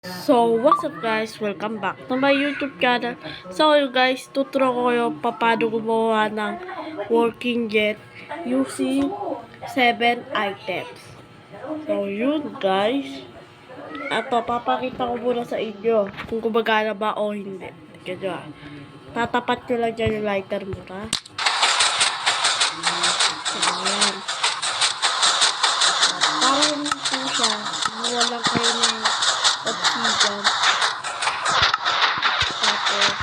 So, what's up guys? Welcome back to my YouTube channel. So, guys, tuturo ko kayo paano gumawa ng working jet using 7 items. So, yun guys. Ato, papakita ko muna sa inyo kung gumagana ba o hindi. Kaya, tatapat nyo lang dyan yung lighter muna. So, ayan. Parang po siya. Buwan lang kayo ng oxygen. Tapos,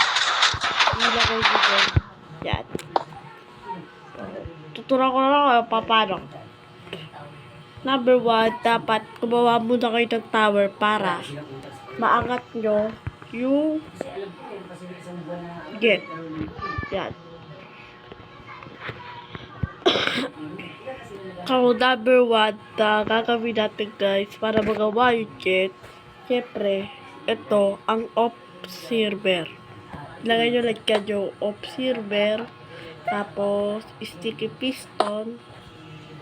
ilagay dito. Yan. Tuturuan ko na lang kayo paano. Number 1, dapat gumawa muna kayo ng tower para maangat nyo yung jet. Yan. So, number 1 na gagawin natin guys para magawa yung jet. Siyempre, ito ang observer. Ilagay nyo lang dyan yung observer. Tapos, sticky piston.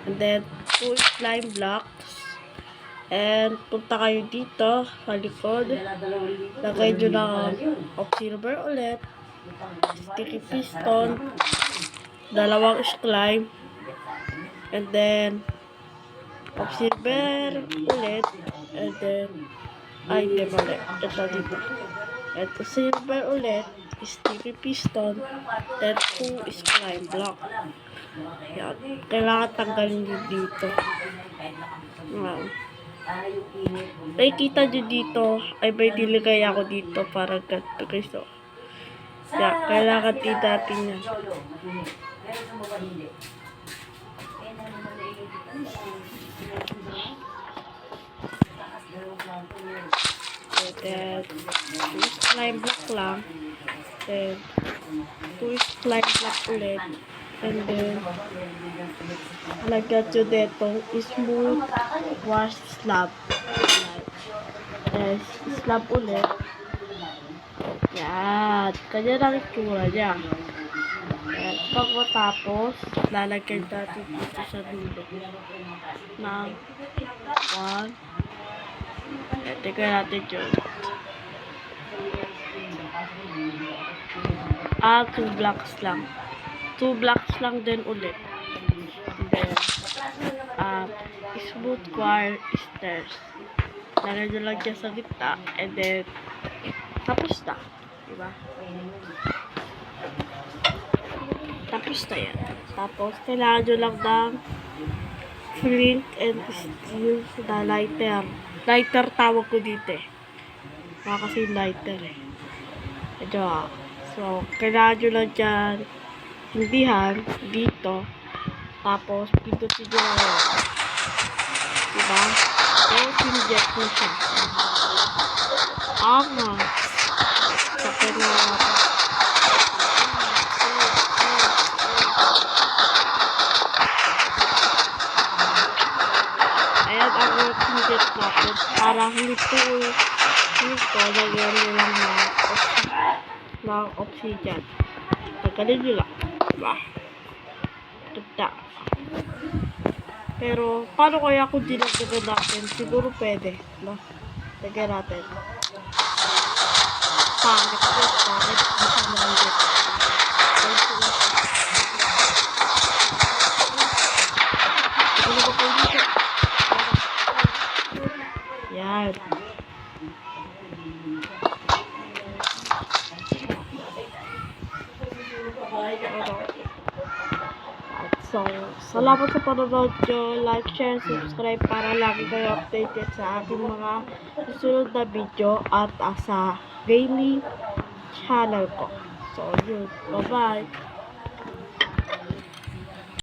And then, 2 slime blocks. And, punta kayo dito sa likod. Lagay nyo ng observer ulit. Sticky piston. 2 slime. And then, observer ulit. And then, ay, hindi mali. Ito dito. And observer ulit. Sticky piston. Then, 2 slime block. Yan. Kailangan tanggalin nyo dito. Wow. Ay, kita nyo dito. Ay, may nilagay ako dito para ganito guys. So, yan. Kailangan din natin yan. Then, 2 slime block lang. Then, 2 slime block ulit. And then, lagyan nyo dito smooth wash slab. Then, slab ulit. Yan. Kanya lang itsura niya. Yan. Pag matapos, lalagyan natin dito sa dulo ng 1. Tignan natin yun. 2 blocks lang. 2 blocks lang din ulit. And then, smooth wire stairs. Lagay nyo lang dyan sa gitna. And then, tapos na. Diba? Tapos na yan. Tapos, kailangan nyo lang ng flint and steel na lighter. Lighter tawag ko dito eh. Kasi lighter eh. Ito. So, kailangan nyo lang dyan hindihan dito. Tapos, pindutin nyo lang yun. Diba? So, pinjet mo siya. Angas. Sakit na natin. Ayan ang working jet natin. Para nito, lagyan nyo lang ng oxygen. Tagalin nyo lang. Diba? Tugda. Pero, paano kaya kung dinagdagan natin? Siguro pwede. No? Lagyan natin. Pangit ko. Pangit. Masang naman ano ba po dito? Yan. So, salamat sa panonood nyo. Like, share, subscribe para lagi kayo updated sa ating mga susunod na video at sa gaming channel ko. So, yun. Bye-bye.